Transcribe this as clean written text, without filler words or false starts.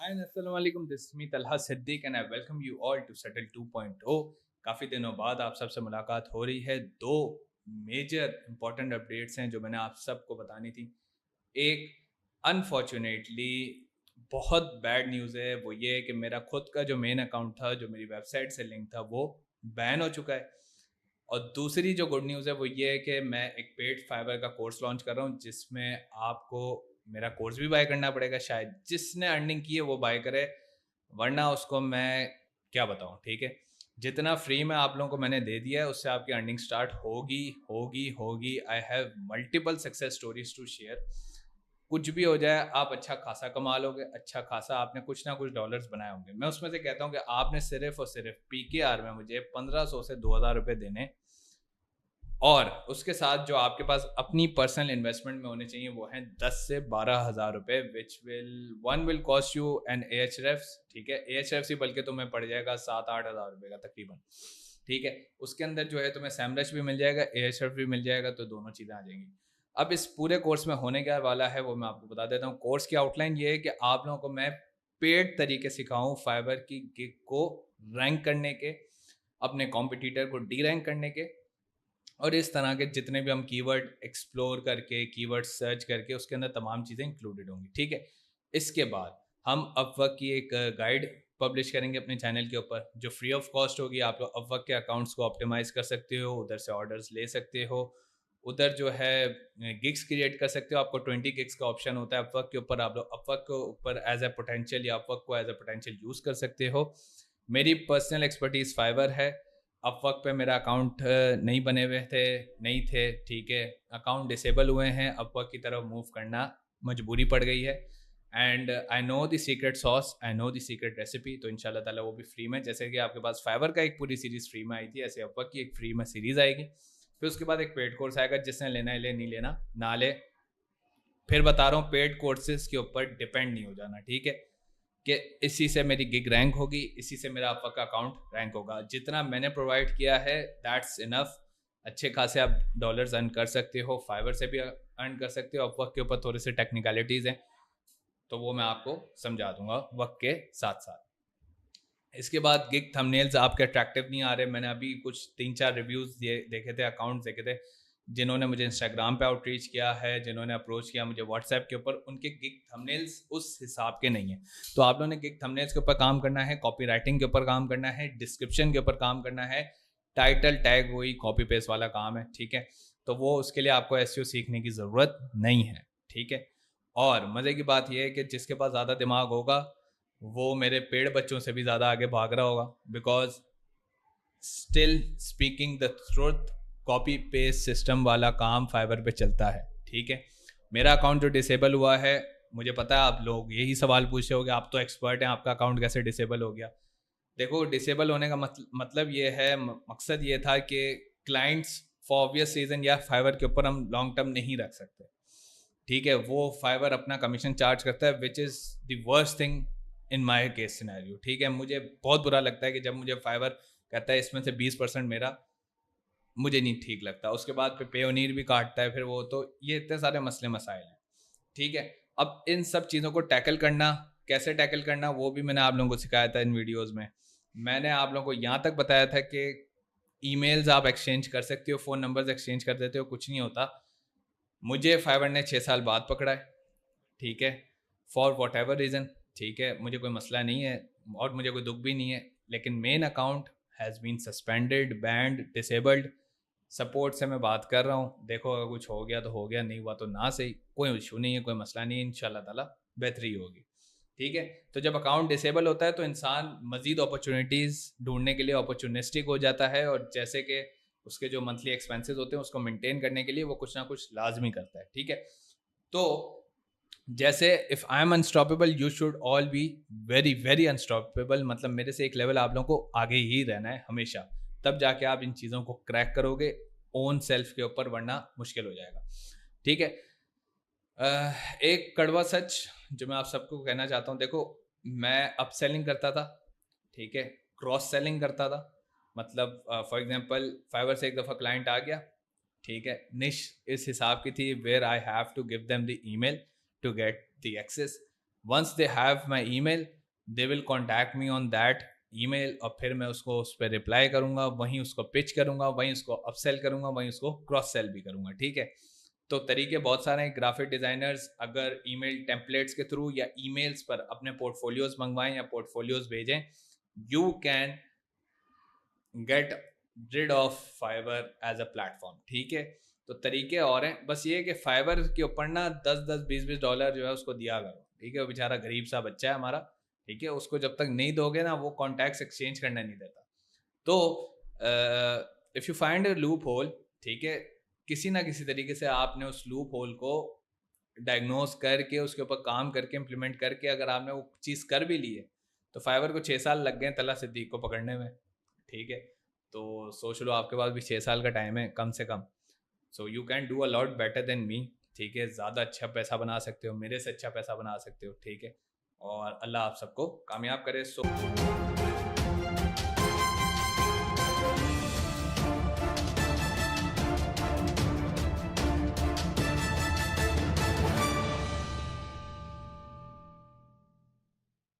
Hi, assalamu alaikum. This is me Talha Siddiq and I welcome you all to Settle 2.0. काफ़ी दिनों बाद आप सबसे मुलाकात हो रही है। दो मेजर इंपॉर्टेंट अपडेट्स हैं जो मैंने आप सबको बतानी थी। एक अनफॉर्चुनेटली बहुत बैड न्यूज़ है, वो ये है कि मेरा खुद का जो मेन अकाउंट था, जो मेरी वेबसाइट से लिंक था, वो बैन हो चुका है। और दूसरी जो गुड न्यूज़ है वो ये है कि मैं एक पेड फाइबर का कोर्स लॉन्च कर रहा हूँ, जिसमें आपको मेरा कोर्स भी बाय करना पड़ेगा। शायद जिसने अर्निंग की है वो बाय करे, वरना उसको मैं क्या बताऊँ, ठीक है। जितना फ्री में आप लोगों को मैंने दे दिया है, उससे आपकी अर्निंग स्टार्ट होगी होगी होगी। I have multiple success stories to share. कुछ भी हो जाए, आप अच्छा खासा कमा लोगे, अच्छा खासा आपने कुछ ना कुछ डॉलर्स बनाए होंगे। मैं उसमें से कहता हूँ कि आपने सिर्फ और सिर्फ पीकेआर में मुझे 1500 से 2000 रुपये देने, और उसके साथ जो आपके पास अपनी पर्सनल इन्वेस्टमेंट में होने चाहिए वो हैं 10 से 12,000 रुपये, which will cost you an AHREF। ठीक है, AHREF ही बल्कि तुम्हें पड़ जाएगा 7-8 हज़ार रुपये का तकरीबन। ठीक है, उसके अंदर जो है तुम्हें सैमरश भी मिल जाएगा, AHREF भी मिल जाएगा, तो दोनों चीज़ें आ जाएंगी। अब इस पूरे कोर्स में होने क्या वाला है वो मैं आपको बता देता हूँ। कोर्स की आउटलाइन ये है कि आप लोगों को मैं पेड तरीके सिखाऊँ फाइबर की गिग को रैंक करने के, अपने कॉम्पिटिटर को डी रैंक करने के, और इस तरह के जितने भी हम कीवर्ड एक्सप्लोर करके, कीवर्ड सर्च करके, उसके अंदर तमाम चीज़ें इंक्लूडेड होंगी। ठीक है, इसके बाद हम अपवर्क की एक गाइड पब्लिश करेंगे अपने चैनल के ऊपर, जो फ्री ऑफ कॉस्ट होगी। आप लोग अपवर्क के अकाउंट्स को ऑप्टिमाइज कर सकते हो, उधर से ऑर्डर्स ले सकते हो, उधर जो है गिग्स क्रिएट कर सकते हो। आपको 20 गिग्स का ऑप्शन होता है अपवर्क के ऊपर। आप लोग अपवर्क के ऊपर एज ए पोटेंशियल, या अपवर्क को एज ए पोटेंशियल यूज़ कर सकते हो। मेरी पर्सनल एक्सपर्टीज फाइबर है। अपवर्क पे मेरा अकाउंट नहीं बने हुए थे, नहीं थे, ठीक है, अकाउंट डिसेबल हुए हैं, अपवर्क की तरफ मूव करना मजबूरी पड़ गई है। And I know the secret sauce, I know the secret recipe, तो इंशाल्लाह ताला वो भी फ्री में, जैसे कि आपके पास फाइबर का एक पूरी सीरीज़ फ्री में आई थी, ऐसे अपवर्क की एक फ्री में सीरीज़ आएगी। फिर उसके बाद एक पेड कोर्स आएगा, जिसने लेना है ले, नहीं लेना ना ले। फिर बता रहा हूँ, पेड कोर्सेज के ऊपर डिपेंड नहीं हो जाना, ठीक है, कि इसी से मेरी गिग रैंक होगी, इसी से मेरा अपवर्क का अकाउंट रैंक होगा। जितना मैंने प्रोवाइड किया है दैट्स इनफ। अच्छे खासे आप डॉलर्स अर्न कर सकते हो, फाइबर से भी अर्न कर सकते हो। अपवर्क के ऊपर थोड़ी सी टेक्निकलिटीज़ हैं, तो वो मैं आपको समझा दूंगा वक्त के साथ साथ। इसके बाद गिग थंबनेल्स आपके अट्रैक्टिव नहीं आ रहे। मैंने अभी कुछ 3-4 रिव्यूज़ देखे थे, अकाउंट्स देखे थे, जिन्होंने मुझे इंस्टाग्राम पे आउटरीच किया है, जिन्होंने अप्रोच किया मुझे व्हाट्सएप के ऊपर, उनके गिग थंबनेल्स उस हिसाब के नहीं है। तो आप लोगों ने गिग थंबनेल्स के ऊपर काम करना है, कॉपी राइटिंग के ऊपर काम करना है, डिस्क्रिप्शन के ऊपर काम करना है, टाइटल टैग वही कॉपी पेस्ट वाला काम है, ठीक है। तो वो उसके लिए आपको एसईओ सीखने की ज़रूरत नहीं है, ठीक है। और मज़े की बात यह है कि जिसके पास ज़्यादा दिमाग होगा वो मेरे पेड़ बच्चों से भी ज़्यादा आगे भाग रहा होगा, because still speaking the truth, copy paste system वाला काम फाइबर पे चलता है, ठीक है। मेरा अकाउंट जो डिसेबल हुआ है, मुझे पता है आप लोग यही सवाल पूछ रहे होगे, आप तो एक्सपर्ट हैं, आपका अकाउंट कैसे डिसेबल हो गया। देखो, डिसेबल होने का मतलब ये है, मकसद ये था कि क्लाइंट्स फॉर ऑब्वियस रीज़न या फाइबर के ऊपर हम लॉन्ग टर्म नहीं रख सकते, ठीक है। वो फाइबर अपना कमीशन चार्ज करता है, which is the worst thing in my case scenario, ठीक है। मुझे बहुत बुरा लगता है कि जब मुझे फाइबर कहता है इसमें से 20% मेरा, मुझे नहीं ठीक लगता। उसके बाद फिर पेयोनीर भी काटता है, फिर वो, तो ये इतने सारे मसले मसाइल हैं, ठीक है। अब इन सब चीज़ों को टैकल करना, कैसे टैकल करना, वो भी मैंने आप लोगों को सिखाया था इन वीडियोज़ में। मैंने आप लोगों को यहाँ तक बताया था कि ईमेल्स आप एक्सचेंज कर सकते हो, फ़ोन नंबर्स एक्सचेंज कर देते हो, कुछ नहीं होता। मुझे फाइवर ने 6 साल बाद पकड़ा है, ठीक है, फॉर वॉट एवर रीज़न, ठीक है। मुझे कोई मसला नहीं है और मुझे कोई दुख भी नहीं है, लेकिन main account has been suspended, banned, disabled. Support से मैं बात कर रहा हूँ, देखो अगर कुछ हो गया तो हो गया, नहीं हुआ तो ना सही, कोई इशू नहीं है, कोई मसला नहीं है, इंशाल्लाह ताला बेहतरी होगी, ठीक है। तो जब अकाउंट डिसेबल होता है तो इंसान मज़ीद अपॉर्चुनिटीज़ ढूंढने के लिए अपॉर्चुनिस्टिक हो जाता है, और जैसे कि उसके जो मंथली एक्सपेंसेस होते हैं उसको मेंटेन करने के लिए वो कुछ ना कुछ लाजमी करता है, ठीक है। तो जैसे if I am unstoppable, you should all be very very unstoppable. मतलब मेरे से एक लेवल आप लोगों को आगे ही रहना है हमेशा, तब जाके आप इन चीज़ों को क्रैक करोगे ओन सेल्फ के ऊपर, वरना मुश्किल हो जाएगा, ठीक है। एक कड़वा सच जो मैं आप सबको कहना चाहता हूँ, देखो, मैं अप सेलिंग करता था, ठीक है, क्रॉस सेलिंग करता था। मतलब फॉर एग्जांपल फाइवर से एक दफ़ा क्लाइंट आ गया, ठीक है, निश इस हिसाब की थी, where I have to give them the email to get the access. Once they have my email they will contact me on that email, और फिर मैं उसको उस पर रिप्लाई करूँगा, वहीं उसको पिच करूँगा, वहीं उसको अपसेल करूँगा, वहीं उसको क्रॉस सेल भी करूँगा, ठीक है। तो तरीके बहुत सारे हैं। ग्राफिक डिज़ाइनर्स अगर ईमेल टेम्पलेट्स के थ्रू या ईमेल्स पर अपने पोर्टफोलियोज मंगवाएं या पोर्टफोलियोज भेजें, you can get rid of Fiverr as a platform, ठीक है। तो तरीके और हैं, बस ये है कि फाइवर के ऊपर ना 10-10 20-20 डॉलर जो है उसको दिया करो, ठीक है। वो बेचारा गरीब सा बच्चा है हमारा, ठीक है, उसको जब तक नहीं दोगे ना वो कॉन्टैक्ट्स एक्सचेंज करने नहीं देता। तो if you find a loop hole, ठीक है, किसी ना किसी तरीके से आपने उस लूप होल को डायग्नोस करके उसके ऊपर काम करके इम्प्लीमेंट करके अगर आपने वो चीज़ कर भी ली है, तो फाइवर को 6 साल लग गए तल्हा सिद्दीक को पकड़ने में, ठीक है। तो सोच लो आपके पास भी 6 साल का टाइम है कम से कम। So you can do a lot better than me, ठीक है। ज़्यादा अच्छा पैसा बना सकते हो, मेरे से अच्छा पैसा बना सकते हो, ठीक है। और अल्लाह आप सबको कामयाब करे। सो